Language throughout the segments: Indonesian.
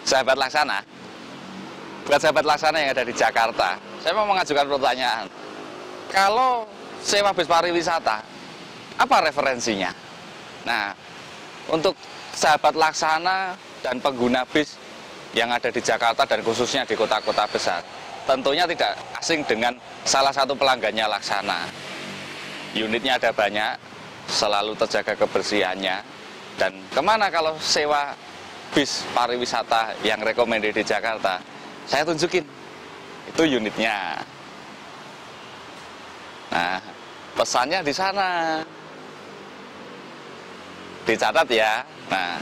sahabat Laksana, buat sahabat Laksana yang ada di Jakarta, saya mau mengajukan pertanyaan. Kalau sewa bis pariwisata, apa referensinya? Nah, untuk sahabat Laksana dan pengguna bis yang ada di Jakarta dan khususnya di kota-kota besar, tentunya tidak asing dengan salah satu pelanggannya Laksana. Unitnya ada banyak, selalu terjaga kebersihannya. Dan kemana kalau sewa bis pariwisata yang recommended di Jakarta? Saya tunjukin, itu unitnya. Nah, pesannya di sana. Dicatat ya. Nah,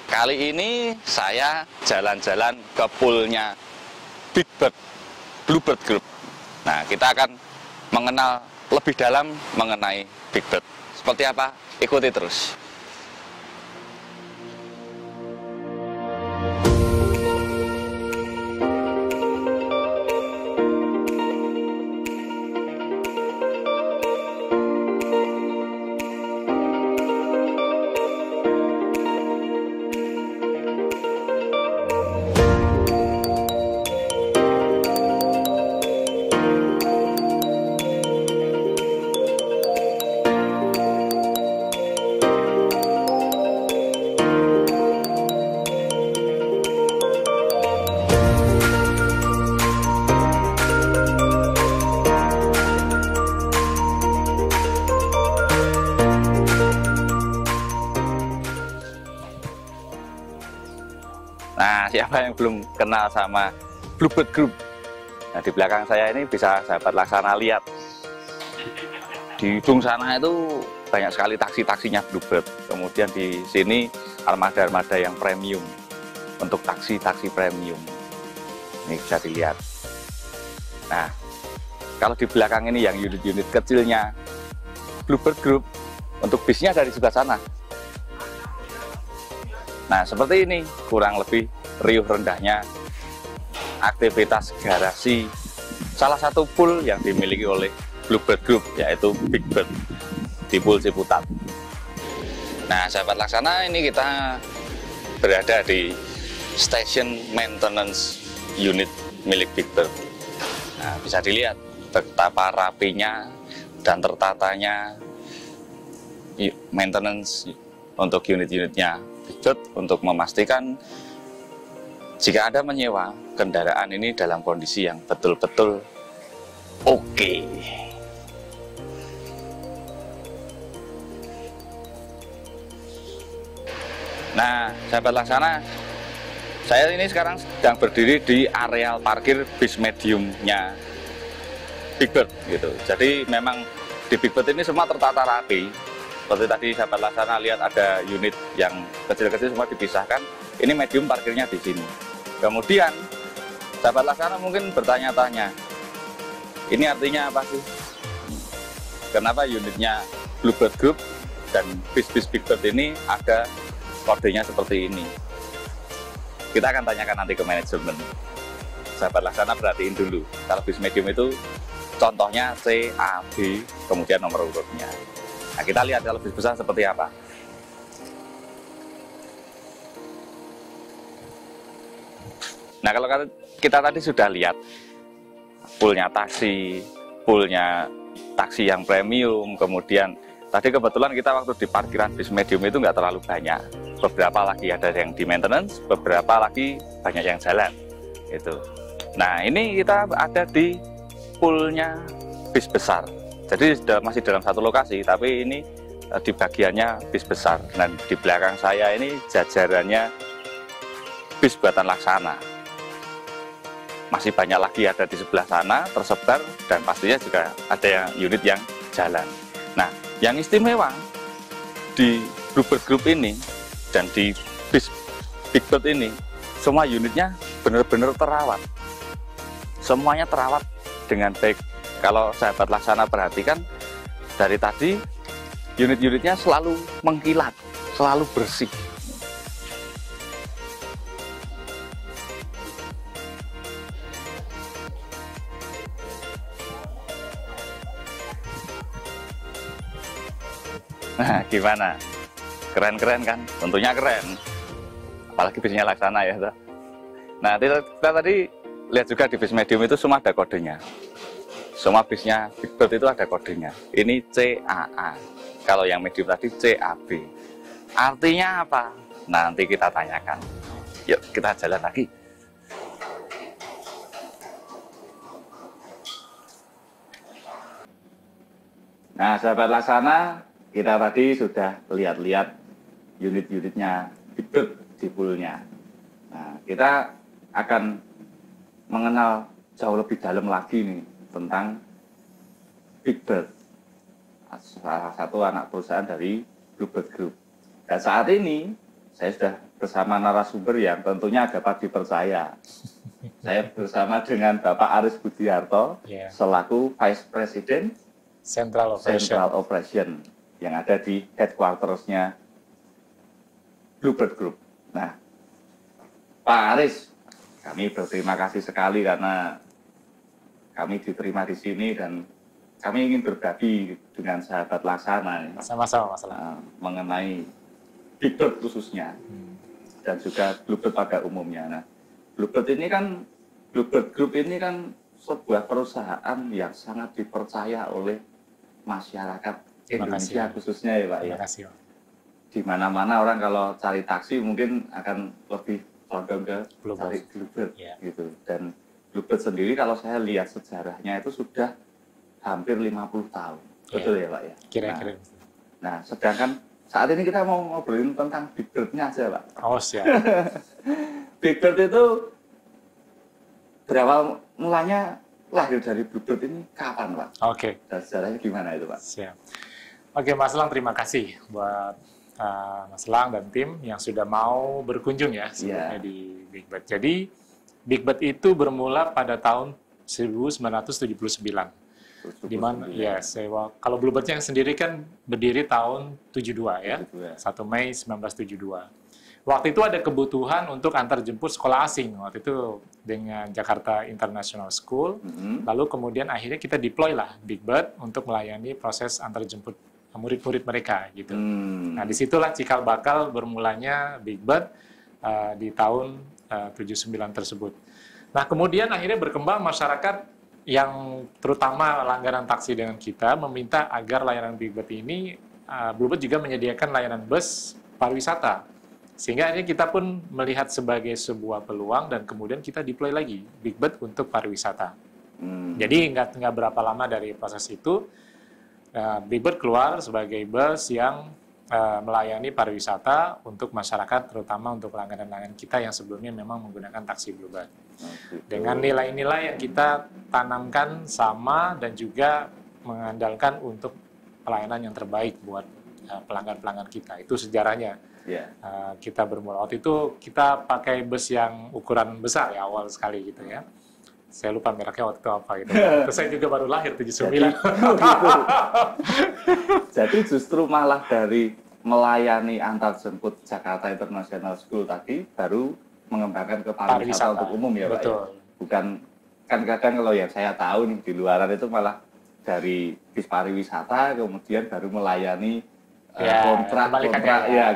kali ini saya jalan-jalan ke poolnya Big Bird, Bluebird Group. Nah, kita akan mengenal lebih dalam mengenai Big Bird. Seperti apa? Ikuti terus. Nah, siapa yang belum kenal sama Bluebird Group? Nah, di belakang saya ini bisa sahabat Laksana lihat. Di ujung sana itu banyak sekali taksi-taksinya Bluebird. Kemudian di sini armada-armada yang premium untuk taksi-taksi premium. Ini bisa dilihat. Nah, kalau di belakang ini yang unit-unit kecilnya Bluebird Group, untuk bisnya dari sebelah sana. Nah, seperti ini kurang lebih riuh rendahnya aktivitas garasi salah satu pool yang dimiliki oleh Bluebird Group, yaitu Big Bird di Pool Ciputat. Nah, sahabat Laksana, ini kita berada di station maintenance unit milik Big Bird. Nah, bisa dilihat betapa rapinya dan tertatanya maintenance untuk unit-unitnya Big Bird, untuk memastikan jika Anda menyewa kendaraan ini dalam kondisi yang betul-betul oke. Nah, sahabat Laksana, saya ini sekarang sedang berdiri di areal parkir bis mediumnya Big Bird gitu. Jadi memang di Big Bird ini semua tertata rapi. Seperti tadi sahabat Laksana lihat ada unit yang kecil-kecil semua dipisahkan. Ini medium parkirnya di sini. Kemudian sahabat Laksana mungkin bertanya-tanya, ini artinya apa sih? Kenapa unitnya Bluebird Group dan bis-bis Big Bird ini ada kodenya seperti ini? Kita akan tanyakan nanti ke manajemen. Sahabat Laksana perhatiin dulu, kalau bis medium itu contohnya C, A, B, kemudian nomor urutnya. Nah, kita lihat kalau bis besar seperti apa. Nah, kalau kita tadi sudah lihat poolnya taksi yang premium, kemudian tadi kebetulan kita waktu di parkiran bis medium itu nggak terlalu banyak. Beberapa lagi ada yang di maintenance, beberapa lagi banyak yang jalan. Itu. Nah, ini kita ada di poolnya bis besar. Jadi masih dalam satu lokasi, tapi ini di bagiannya bis besar. Dan di belakang saya ini jajarannya bis buatan Laksana. Masih banyak lagi ada di sebelah sana tersebar, dan pastinya juga ada yang unit yang jalan. Nah, yang istimewa di Bluebird Group ini dan di bis Big Bird ini, semua unitnya benar-benar terawat. Semuanya terawat dengan baik. Kalau sahabat Laksana perhatikan, dari tadi unit-unitnya selalu mengkilat, selalu bersih. Nah, gimana? Keren-keren kan? Tentunya keren. Apalagi bisnya Laksana ya. Toh. Nah, kita tadi lihat juga di bis medium itu semua ada kodenya. Semua bisnya Big Bird itu ada kodenya. Ini CAA. Kalau yang medium tadi CAB. Artinya apa? Nanti kita tanyakan. Yuk, kita jalan lagi. Nah, sahabat Laksana, kita tadi sudah lihat-lihat unit-unitnya Big Bird di poolnya. Nah, kita akan mengenal jauh lebih dalam lagi nih tentang Big Bird, salah satu anak perusahaan dari Bluebird Group. Dan saat ini saya sudah bersama narasumber yang tentunya dapat dipercaya. Saya bersama dengan Bapak Aris Budiarto, selaku Vice President Central Operation yang ada di headquarters-nya Bluebird Group. Nah, Pak Aris, kami berterima kasih sekali karena kami diterima di sini dan kami ingin berbagi dengan sahabat Laksana sama-sama masalah mengenai Big Bird khususnya dan juga Bluebird pada umumnya. Nah, Bluebird Group ini kan sebuah perusahaan yang sangat dipercaya oleh masyarakat Indonesia khususnya ya Pak ya. Terima kasih. Di mana-mana orang kalau cari taksi mungkin akan lebih condong ke cari Bluebird gitu. Dan Bluebird sendiri kalau saya lihat sejarahnya itu sudah hampir 50 tahun. Betul ya Pak ya? Kira-kira. Nah, sedangkan saat ini kita mau ngobrolin tentang Big Bird-nya aja Pak. Oh siap. Big Bird itu berawal mulanya lahir dari Bluebird ini kapan Pak? Oke. Dan sejarahnya gimana itu Pak? Siap. Oke Mas Lang, terima kasih buat Mas Lang dan tim yang sudah mau berkunjung ya sebelumnya di Big Bird. Jadi Big Bird itu bermula pada tahun 1979. Di mana kalau Bluebird yang sendiri kan berdiri tahun 72 ya. 1 Mei 1972. Waktu itu ada kebutuhan untuk antar jemput sekolah asing waktu itu dengan Jakarta International School. Lalu kemudian akhirnya kita deploy lah Big Bird untuk melayani proses antar jemput murid-murid mereka gitu. Nah, disitulah cikal bakal bermulanya Big Bird di tahun 79 tersebut. Nah, kemudian akhirnya berkembang masyarakat yang terutama langganan taksi dengan kita meminta agar layanan Big Bird ini Bluebird juga menyediakan layanan bus pariwisata. Sehingga akhirnya kita pun melihat sebagai sebuah peluang dan kemudian kita deploy lagi Big Bird untuk pariwisata. Jadi nggak berapa lama dari proses itu, Big Bird keluar sebagai bus yang melayani pariwisata untuk masyarakat, terutama untuk langganan-langganan kita yang sebelumnya memang menggunakan taksi Bluebird. Dengan nilai-nilai yang kita tanamkan sama dan juga mengandalkan untuk pelayanan yang terbaik buat pelanggan-pelanggan kita. Itu sejarahnya. Kita bermula waktu itu kita pakai bus yang ukuran besar ya awal sekali gitu ya. Saya lupa mereknya waktu itu apa gitu. Terus saya juga baru lahir 79. Jadi justru malah dari melayani antar jemput Jakarta International School tadi baru mengembangkan ke pariwisata untuk umum ya Pak. Betul. Ya? Bukan kan kadang kalau yang saya tahu nih di luaran itu malah dari bis pariwisata kemudian baru melayani kontrak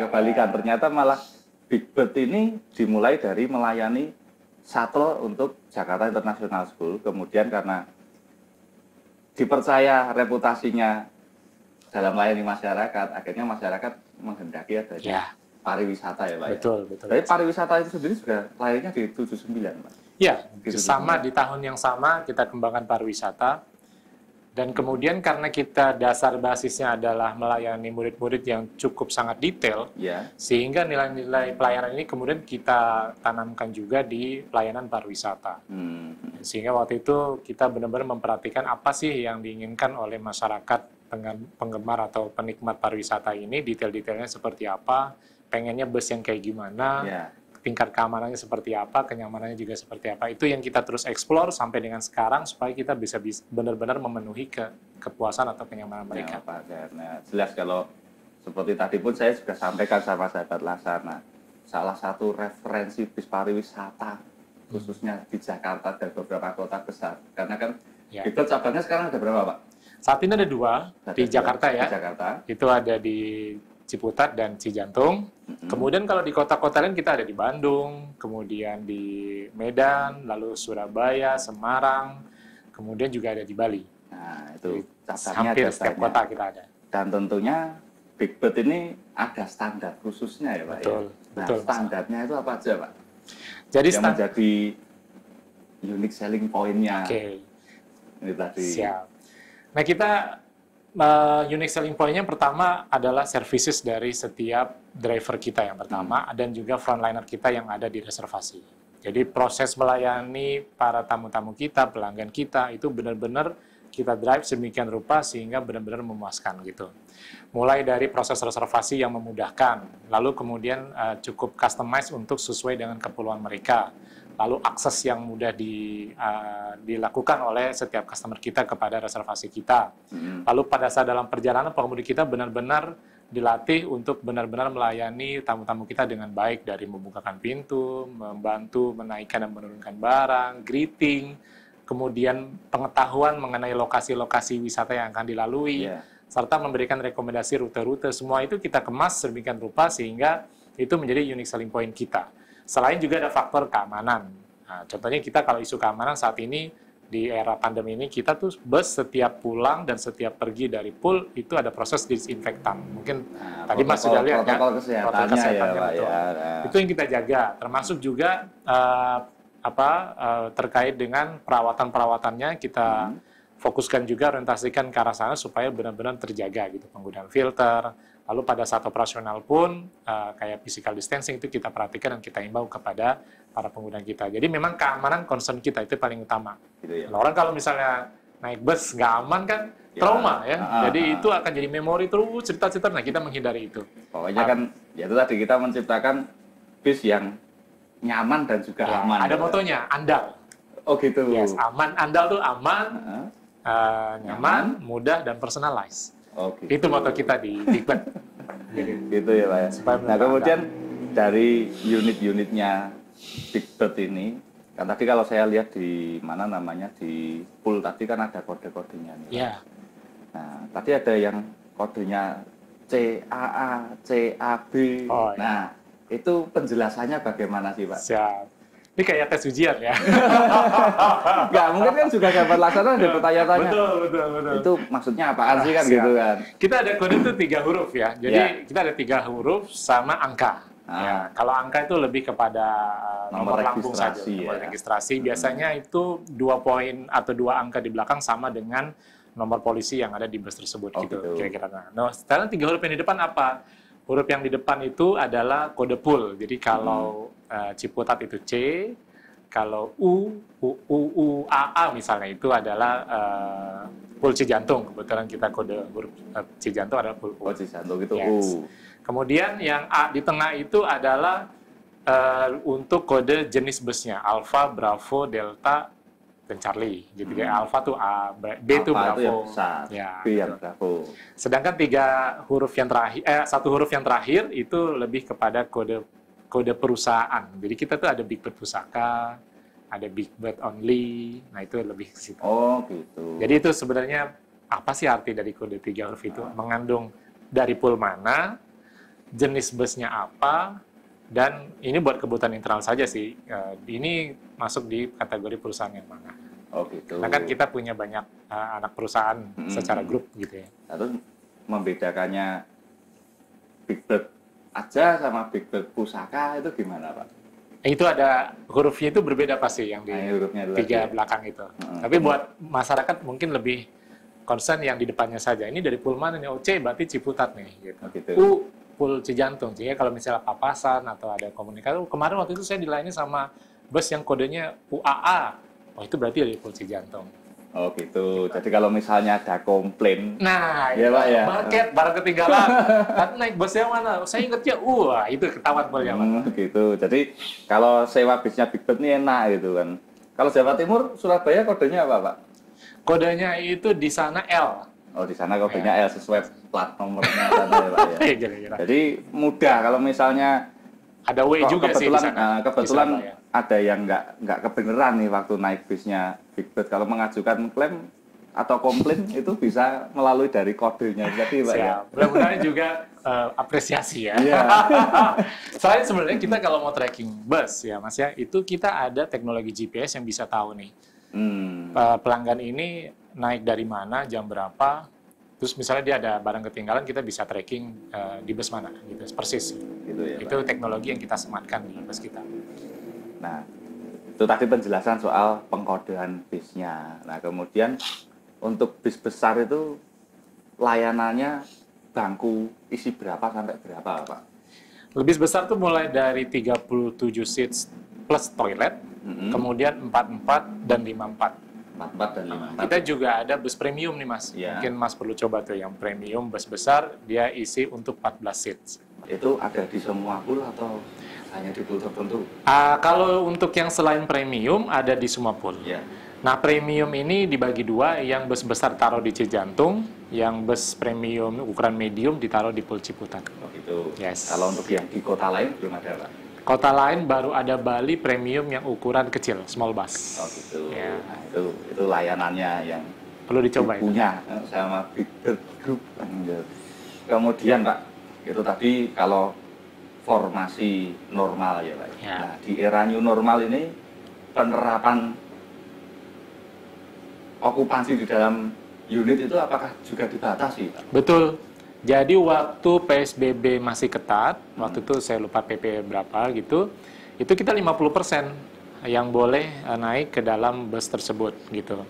kebalikan. Ternyata malah Big Bird ini dimulai dari melayani shuttle untuk Jakarta International School, kemudian karena dipercaya reputasinya dalam melayani masyarakat, akhirnya masyarakat menghendaki adanya pariwisata ya Pak. Betul. Tapi pariwisata itu sendiri juga lahirnya di 79 Pak. Ya, sama di tahun yang sama kita kembangkan pariwisata. Dan kemudian karena kita dasar basisnya adalah melayani murid-murid yang cukup sangat detail, sehingga nilai-nilai pelayanan ini kemudian kita tanamkan juga di pelayanan pariwisata. Sehingga waktu itu kita benar-benar memperhatikan apa sih yang diinginkan oleh masyarakat penggemar atau penikmat pariwisata ini, detail-detailnya seperti apa, pengennya bus yang kayak gimana, tingkat keamanannya seperti apa, kenyamanannya juga seperti apa. Itu yang kita terus eksplor sampai dengan sekarang supaya kita bisa benar-benar memenuhi kepuasan atau kenyamanan mereka. Pak, karena jelas kalau seperti tadi pun saya juga sampaikan sama sahabat Laksana, salah satu referensi bis pariwisata khususnya di Jakarta dan beberapa kota besar. Karena kan itu cabangnya sekarang ada berapa Pak? Saat ini ada 2 di Jakarta ya. Di Jakarta. Itu ada di Ciputat dan Cijantung. Kemudian kalau di kota-kota lain kita ada di Bandung, kemudian di Medan, lalu Surabaya, Semarang, kemudian juga ada di Bali. Nah, itu hampir setiap kota kita ada. Dan tentunya Big Bird ini ada standar khususnya ya Pak? Betul. Ya? Nah, betul. Standarnya itu apa aja Pak? Jadi yang menjadi unique selling point-nya. Oke. Ini tadi. Siap. Nah, kita unique selling point-nya pertama adalah services dari setiap driver kita yang pertama, dan juga frontliner kita yang ada di reservasi. Jadi proses melayani para tamu-tamu kita, pelanggan kita, itu benar-benar kita drive sedemikian rupa sehingga benar-benar memuaskan gitu. Mulai dari proses reservasi yang memudahkan, lalu kemudian cukup customize untuk sesuai dengan keperluan mereka. Lalu akses yang mudah dilakukan oleh setiap customer kita kepada reservasi kita. Lalu pada saat dalam perjalanan pengemudi kita benar-benar dilatih untuk benar-benar melayani tamu-tamu kita dengan baik, dari membukakan pintu, membantu menaikkan dan menurunkan barang, greeting, kemudian pengetahuan mengenai lokasi-lokasi wisata yang akan dilalui, serta memberikan rekomendasi rute-rute. Semua itu kita kemas sedemikian rupa sehingga itu menjadi unique selling point kita. Selain juga ada faktor keamanan. Nah, contohnya kita kalau isu keamanan saat ini di era pandemi ini, kita tuh bus setiap pulang dan setiap pergi dari pool itu ada proses disinfektan. Mungkin tadi Mas sudah lihat kan protokol kesehatannya ya, betul. Itu yang kita jaga. Termasuk juga terkait dengan perawatan-perawatannya kita fokuskan juga, orientasikan ke arah sana supaya benar-benar terjaga gitu, penggunaan filter. Lalu pada saat operasional pun kayak physical distancing itu kita perhatikan dan kita imbau kepada para pengguna kita. Jadi memang keamanan concern kita itu paling utama. Gitu ya. Nah, orang kalau misalnya naik bus nggak aman kan trauma ya. Jadi itu akan jadi memori terus cerita-cerita. Nah, kita menghindari itu. Pokoknya kan ya itu tadi kita menciptakan bis yang nyaman dan juga aman. Ada motonya, andal. Oh gitu. Yes, aman. Andal tuh aman, nyaman, mudah, dan personalized. Okay. Itu moto kita di Big Bird. Gitu ya Pak ya. Nah kemudian dari unit-unitnya Big Bird ini, kan tadi kalau saya lihat di mana namanya di pool tadi kan ada kode-kodenya nih. Iya. Nah tadi ada yang kodenya CAA, CAB. Oh, nah itu penjelasannya bagaimana sih Pak? Siap. Ini kayak tes ujian ya. Nggak, mungkin kan juga dapat laksana ada pertanyaan-tanya. Betul. Itu maksudnya apaan sih kan gitu kan? Kita ada kode itu 3 huruf ya. Jadi kita ada 3 huruf sama angka. Ya, kalau angka itu lebih kepada nomor lambung saja, nomor registrasi. Biasanya itu 2 poin atau 2 angka di belakang sama dengan nomor polisi yang ada di bus tersebut gitu kira-kira. Nah, sekarang 3 huruf yang di depan apa? Huruf yang di depan itu adalah kode pool. Jadi kalau Ciputat itu C, kalau U, A misalnya itu adalah pool Cijantung. Kebetulan kita kode huruf Cijantung adalah pool U. Oh, Cijantung itu U. Kemudian yang A di tengah itu adalah untuk kode jenis busnya, Alpha, Bravo, Delta, dan Charlie. Jadi kayak Alpha tuh A, B itu Bravo. Itu yang besar, B yang Bravo. Sedangkan 3 huruf yang terakhir, 1 huruf yang terakhir itu lebih kepada kode perusahaan. Jadi kita tuh ada Big Bird Pusaka, ada Big Bird Only. Nah itu lebih ke situ. Oh gitu. Jadi itu sebenarnya apa sih arti dari kode 3 huruf itu? Mengandung dari pool mana, jenis busnya apa, dan ini buat kebutuhan internal saja sih. Ini masuk di kategori perusahaan yang mana. Oh gitu. Nah kan kita punya banyak anak perusahaan secara grup gitu ya. Lalu membedakannya Big Bird aja sama Big Bird Pusaka itu gimana Pak? Itu ada hurufnya itu berbeda pasti yang di 3 belakang itu. Tapi buat masyarakat mungkin lebih concern yang di depannya saja. Ini dari pool mana nih? Oh, C berarti Ciputat nih. Gitu. Gitu. U pool Cijantung. Jadi kalau misalnya papasan atau ada komunikasi, kemarin waktu itu saya dilayani sama bus yang kodenya UAA. Oh itu berarti dari pool Cijantung. Oh gitu. Jadi kalau misalnya ada komplain, nah, ya Pak ya. Paket barang ketinggalan. Kan naik bus yang mana? Saya ingetnya, wah itu ketahuan poolnya mana. Gitu. Jadi kalau sewa bisnya Big Bird ini enak gitu kan. Kalau Jawa Timur, Surabaya kodenya apa Pak? Kodenya itu di sana L. Oh di sana kodenya L sesuai plat nomornya sana ya Pak ya. Jadi mudah kalau misalnya ada W juga sih di sana. Kebetulan ada yang nggak kebenaran nih waktu naik bisnya Big Bird. Kalau mengajukan klaim atau komplain itu bisa melalui dari kodenya berarti Pak ya. Mudah-mudahan juga apresiasi ya. Iya. Selain sebenarnya kita kalau mau tracking bus ya Mas ya, itu kita ada teknologi GPS yang bisa tahu nih pelanggan ini naik dari mana, jam berapa, terus misalnya dia ada barang ketinggalan, kita bisa tracking di bus mana gitu, persis. Gitu ya, itu teknologi yang kita sematkan di bus kita. Nah, itu tadi penjelasan soal pengkodean bisnya. Nah, kemudian untuk bis besar itu layanannya bangku isi berapa sampai berapa, Pak? Lebih besar tuh mulai dari 37 seats plus toilet, kemudian 44 dan 54. 44 dan 54. Kita juga ada bus premium nih Mas. Ya. Mungkin Mas perlu coba tuh yang premium bus besar, dia isi untuk 14 seats. Itu ada di semua pool atau hanya di pool tertentu? Kalau untuk yang selain premium ada di semua pool. Ya. Nah, premium ini dibagi dua, yang bus besar taruh di Cijantung, yang bus premium ukuran medium ditaruh di Pool Ciputat. Oh gitu. Yes. Kalau untuk yang di kota lain belum ada, Pak? Kota lain baru ada Bali premium yang ukuran kecil, small bus. Oh gitu. Ya. Nah, itu layanannya yang Perlu dicoba itu. punya sama Big Bird Group. Kemudian Pak, itu tadi kalau formasi normal ya Pak. Ya. Nah, di era new normal ini penerapan okupansi di dalam unit itu apakah juga dibatasi, Pak? Betul. Jadi waktu PSBB masih ketat, waktu itu saya lupa PP berapa gitu, itu kita 50% yang boleh naik ke dalam bus tersebut gitu.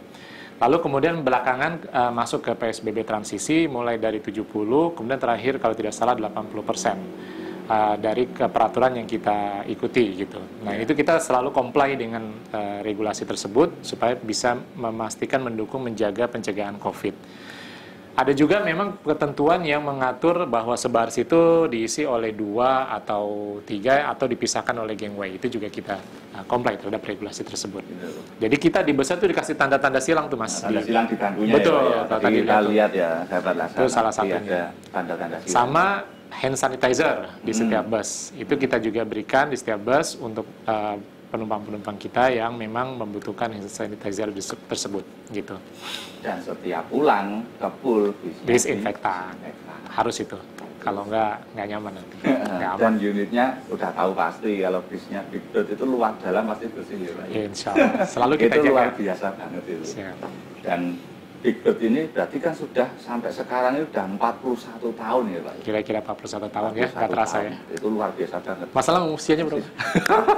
Lalu kemudian belakangan masuk ke PSBB transisi mulai dari 70, kemudian terakhir kalau tidak salah 80%. Dari peraturan yang kita ikuti gitu. Nah, itu kita selalu comply dengan regulasi tersebut supaya bisa memastikan mendukung menjaga pencegahan COVID. Ada juga memang ketentuan yang mengatur bahwa sebaris itu diisi oleh 2 atau 3 atau dipisahkan oleh gangway. Itu juga kita comply terhadap regulasi tersebut. Jadi kita di bus itu dikasih tanda-tanda silang tuh Mas. Tanda silang di bangkunya. Betul. Ya, Pak, ya. Tadi kita lihat ya, sahabat Laksana. Itu salah satunya. Ada tanda-tanda silang. Sama hand sanitizer di setiap bus. Itu kita juga berikan di setiap bus untuk penumpang-penumpang kita yang memang membutuhkan hand sanitizer tersebut gitu. Dan setiap pulang ke pool disinfektan. Harus itu. Kalau nggak nyaman nanti. Nggak aman. Dan unitnya udah tahu pasti kalau bisnya Big Bird itu luar dalam pasti bersih ya Pak. Ya, insya Allah. Selalu kita itu jaga. luar biasa banget itu. Siap. Dan Big Bird ini berarti kan sudah sampai sekarang ini sudah 41 tahun ya Pak. Kira-kira 41 tahun ya, nggak terasa ya. Itu luar biasa banget. Masalah usianya berapa?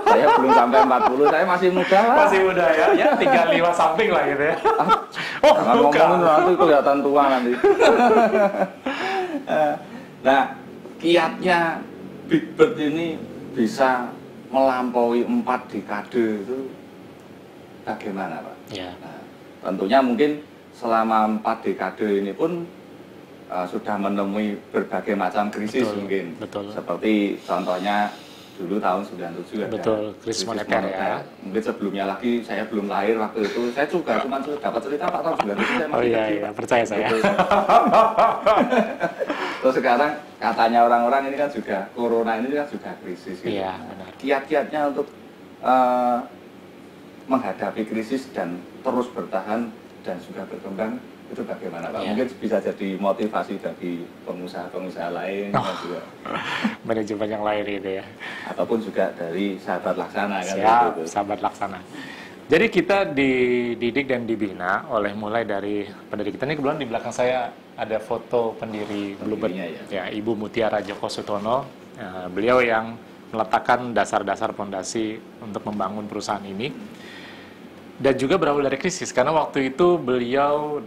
Saya belum sampai 40, saya masih muda lah. Masih muda ya, ya 35 samping lah gitu ya. Oh, ngomongin nanti kelihatan tua nanti. Nah, kiatnya Big Bird ini bisa melampaui 4 dekade itu bagaimana Pak? Ya. Nah, tentunya mungkin selama 4 dekade ini pun sudah menemui berbagai macam krisis mungkin. Betul. Seperti contohnya dulu tahun 97 betul, krisis moneter ya. Mungkin sebelumnya lagi saya belum lahir waktu itu. Saya juga cuma dapat cerita Pak tahun 97 saya masih iya, kecil. iya, percaya saya. Terus sekarang katanya orang-orang ini kan juga corona ini kan juga krisis gitu. Iya, benar. Kiat-kiatnya untuk menghadapi krisis dan terus bertahan dan juga berkembang itu bagaimana Pak? Ya. Mungkin bisa jadi motivasi bagi pengusaha-pengusaha lain juga. Manajemen yang lain itu ya. Ataupun juga dari sahabat Laksana kan. Siap, gitu. sahabat Laksana. Jadi kita dididik dan dibina oleh mulai dari pendidik kita. Ini kebetulan di belakang saya ada foto pendiri Bluebird ya, Ibu Mutiara Djoko Sutono. Beliau yang meletakkan dasar-dasar fondasi untuk membangun perusahaan ini. Dan juga berawal dari krisis karena waktu itu beliau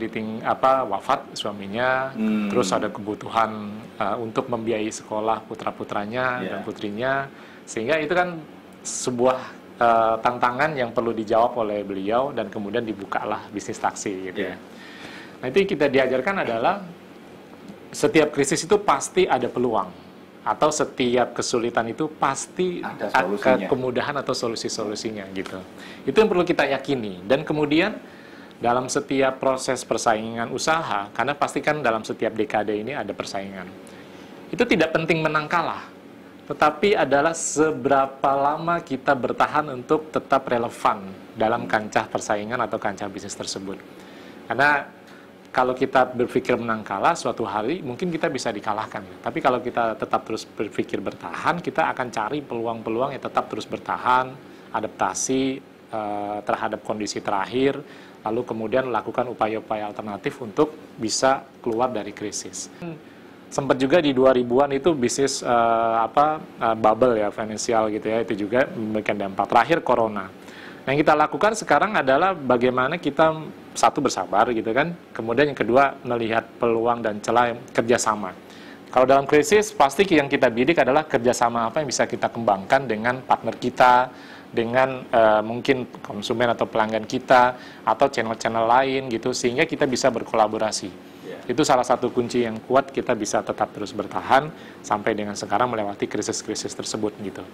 wafat suaminya, terus ada kebutuhan untuk membiayai sekolah putra-putranya dan putrinya, sehingga itu kan sebuah tantangan yang perlu dijawab oleh beliau dan kemudian dibukalah bisnis taksi gitu ya. Nah, itu yang kita diajarkan adalah setiap krisis itu pasti ada peluang. Atau setiap kesulitan itu pasti ada kemudahan atau solusi-solusinya gitu. Itu yang perlu kita yakini. Dan kemudian dalam setiap proses persaingan usaha, karena pasti kan dalam setiap dekade ini ada persaingan. Itu tidak penting menang kalah, tetapi adalah seberapa lama kita bertahan untuk tetap relevan dalam kancah persaingan atau kancah bisnis tersebut. Karena kalau kita berpikir menang kalah, suatu hari mungkin kita bisa dikalahkan. Tapi kalau kita tetap terus berpikir bertahan, kita akan cari peluang-peluang yang tetap terus bertahan, adaptasi terhadap kondisi terakhir, lalu kemudian lakukan upaya-upaya alternatif untuk bisa keluar dari krisis. Sempat juga di 2000-an itu bisnis bubble ya, finansial gitu ya, itu juga memberikan dampak. Terakhir corona. Nah, yang kita lakukan sekarang adalah bagaimana kita satu bersabar gitu kan, kemudian yang kedua melihat peluang dan celah kerjasama. Kalau dalam krisis pasti yang kita bidik adalah kerjasama apa yang bisa kita kembangkan dengan partner kita, dengan mungkin konsumen atau pelanggan kita atau channel-channel lain gitu, sehingga kita bisa berkolaborasi. Itu salah satu kunci yang kuat kita bisa tetap terus bertahan sampai dengan sekarang melewati krisis-krisis tersebut gitu.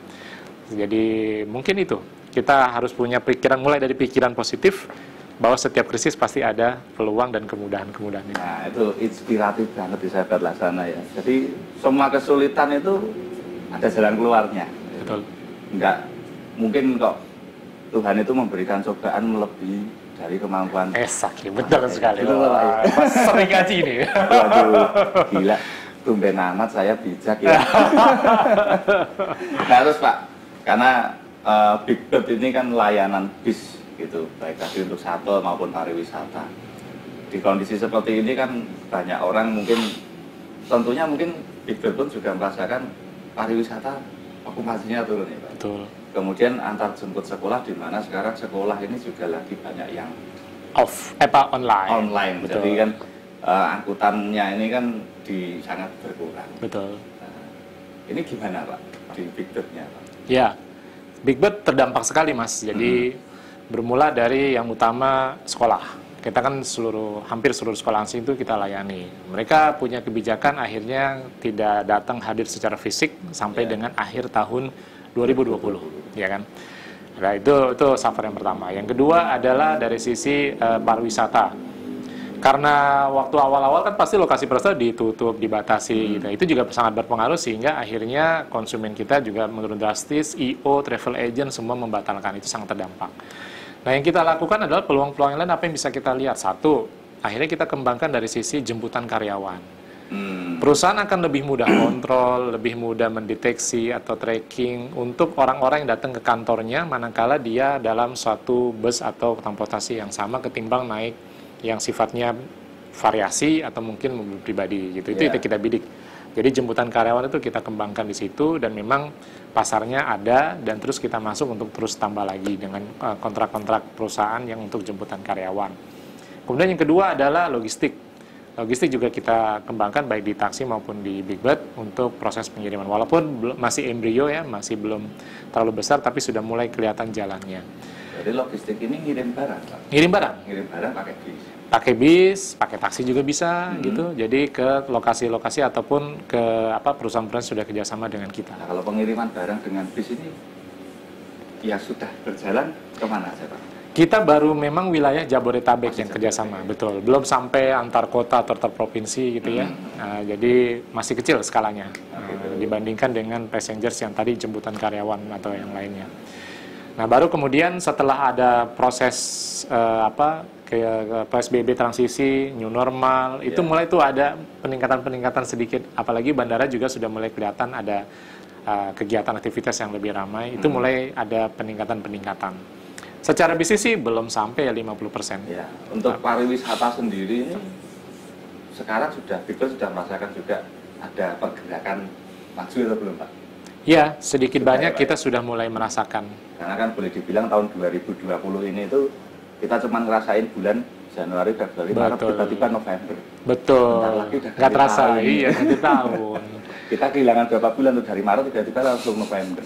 Jadi mungkin itu kita harus punya pikiran, mulai dari pikiran positif bahwa setiap krisis pasti ada peluang dan kemudahan-kemudahan. Nah, itu inspiratif banget di Sahabat Laksana ya. Jadi semua kesulitan itu ada jalan keluarnya. Betul. Enggak mungkin kok Tuhan itu memberikan cobaan melebihi dari kemampuan. Sakit, betul sekali. Itu loh, Mas sering ngaji ini. Waduh, gila. Tumben amat saya bijak ya. Nah, terus Pak, karena Big Bird ini kan layanan bis gitu, baik tadi untuk shuttle maupun pariwisata. Di kondisi seperti ini kan banyak orang mungkin, tentunya mungkin Big Bird pun juga merasakan pariwisata okupasinya turun ya Pak. Betul. Kemudian antar jemput sekolah, di mana sekarang sekolah ini juga lagi banyak yang online. Online. Betul. Jadi kan angkutannya ini kan sangat berkurang. Betul. Nah, ini gimana Pak di Big Bird-nya Pak? Ya, Big Bird terdampak sekali Mas. Jadi bermula dari yang utama sekolah. Kita kan hampir seluruh sekolah asing itu kita layani. Mereka punya kebijakan akhirnya tidak datang hadir secara fisik sampai dengan akhir tahun 2020, ya kan? Nah, itu suffer yang pertama. Yang kedua adalah dari sisi pariwisata. Karena waktu awal-awal kan pasti lokasi pariwisata ditutup, dibatasi gitu. Itu juga sangat berpengaruh sehingga akhirnya konsumen kita juga menurun drastis, IO, travel agent semua membatalkan, itu sangat terdampak. Nah, yang kita lakukan adalah peluang-peluang yang lain apa yang bisa kita lihat. Satu, akhirnya kita kembangkan dari sisi jemputan karyawan. Perusahaan akan lebih mudah kontrol, lebih mudah mendeteksi atau tracking untuk orang-orang yang datang ke kantornya manakala dia dalam suatu bus atau transportasi yang sama ketimbang naik yang sifatnya variasi atau mungkin mobil pribadi gitu. Itu kita bidik. Jadi jemputan karyawan itu kita kembangkan di situ dan memang pasarnya ada dan terus kita masuk untuk terus tambah lagi dengan kontrak-kontrak perusahaan yang untuk jemputan karyawan. Kemudian yang kedua adalah logistik. Logistik juga kita kembangkan baik di taksi maupun di Big Bird untuk proses pengiriman. Walaupun masih embrio ya, masih belum terlalu besar tapi sudah mulai kelihatan jalannya. Jadi logistik ini ngirim barang Pak? Ngirim barang? Ngirim barang pakai bis? Pakai bis, pakai taksi juga bisa gitu. Jadi ke lokasi-lokasi ataupun ke perusahaan-perusahaan sudah kerjasama dengan kita. Nah, kalau pengiriman barang dengan bis ini ya sudah berjalan kemana saja Pak? Kita baru memang wilayah Jabodetabek yang kerjasama, betul. Belum sampai antar kota atau antar provinsi gitu ya. Nah, jadi masih kecil skalanya dibandingkan dengan passengers yang tadi jemputan karyawan atau yang lainnya. Nah, baru kemudian setelah ada proses PSBB transisi, new normal, itu mulai tuh ada peningkatan-peningkatan sedikit. Apalagi bandara juga sudah mulai kelihatan ada kegiatan aktivitas yang lebih ramai. Itu mulai ada peningkatan-peningkatan. Secara bisnis sih belum sampai 50%. Ya, untuk pariwisata sendiri ini sekarang Big Bird sudah merasakan juga ada pergerakan maju atau belum Pak? Ya, sedikit sudah banyak ya, kita sudah mulai merasakan. Karena kan boleh dibilang tahun 2020 ini itu kita cuma ngerasain bulan Januari, Februari, Maret, tiba-tiba November. Betul. Nggak terasa, iya, ganti tahun. Kita kehilangan berapa bulan tuh dari Maret tiba-tiba langsung November.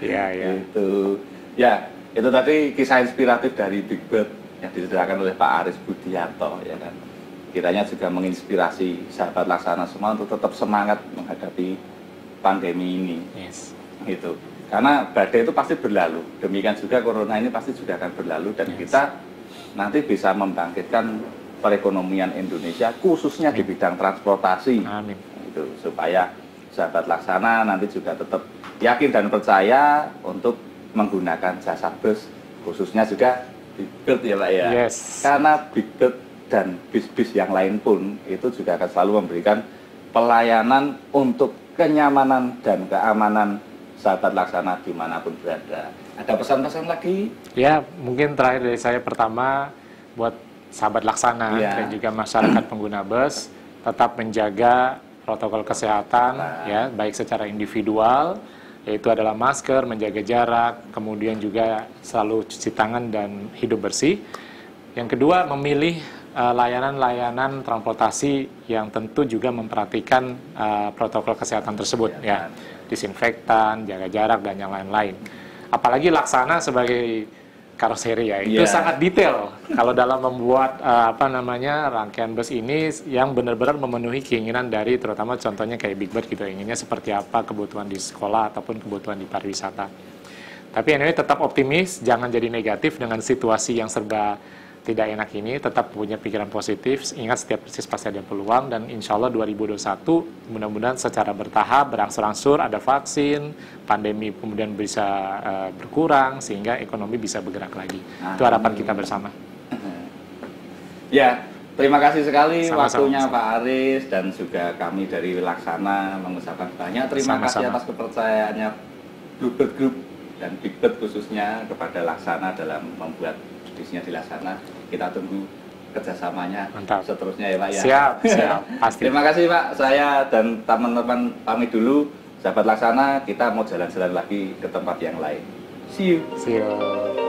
Iya, iya. Itu tadi kisah inspiratif dari Big Bird yang diceritakan oleh Pak Aris Budiarto ya kan. Kiranya juga menginspirasi sahabat Laksana semua untuk tetap semangat menghadapi pandemi ini. Yes. Gitu. Karena badai itu pasti berlalu. Demikian juga corona ini pasti sudah akan berlalu dan kita nanti bisa membangkitkan perekonomian Indonesia khususnya di bidang transportasi. Amin. Gitu, supaya sahabat Laksana nanti juga tetap yakin dan percaya untuk menggunakan jasa bus, khususnya juga Big Bird ya Pak ya. Yes. Karena Big Bird dan bis-bis yang lain pun itu juga akan selalu memberikan pelayanan untuk kenyamanan dan keamanan sahabat Laksana dimanapun berada. Ada pesan-pesan lagi? Ya, mungkin terakhir dari saya pertama buat sahabat Laksana dan juga masyarakat pengguna bus tetap menjaga protokol kesehatan ya, baik secara individual, yaitu adalah masker, menjaga jarak, kemudian juga selalu cuci tangan dan hidup bersih. Yang kedua, memilih layanan-layanan transportasi yang tentu juga memperhatikan protokol kesehatan tersebut ya, disinfektan, jaga jarak dan yang lain-lain. Apalagi Laksana sebagai karoseri ya, itu sangat detail kalau dalam membuat rangkaian bus ini yang benar-benar memenuhi keinginan dari terutama contohnya kayak Big Bird gitu, inginnya seperti apa kebutuhan di sekolah ataupun kebutuhan di pariwisata. Tapi anyway tetap optimis, jangan jadi negatif dengan situasi yang serba tidak enak ini, tetap punya pikiran positif, ingat setiap krisis pasti ada peluang, dan insya Allah 2021 mudah-mudahan secara bertahap, berangsur-angsur ada vaksin, pandemi kemudian bisa berkurang, sehingga ekonomi bisa bergerak lagi. Itu harapan kita bersama. Ya, terima kasih sekali waktunya Sama-sama. Pak Aris, dan juga kami dari Laksana mengucapkan banyak terima kasih atas kepercayaannya Bluebird Group dan Big Bird khususnya kepada Laksana dalam membuat bisnisnya di Laksana. Kita tunggu kerjasamanya seterusnya ya Pak ya. Siap, pasti. Terima kasih Pak, saya dan teman-teman pamit dulu. Sahabat Laksana, kita mau jalan-jalan lagi ke tempat yang lain. See you. See you.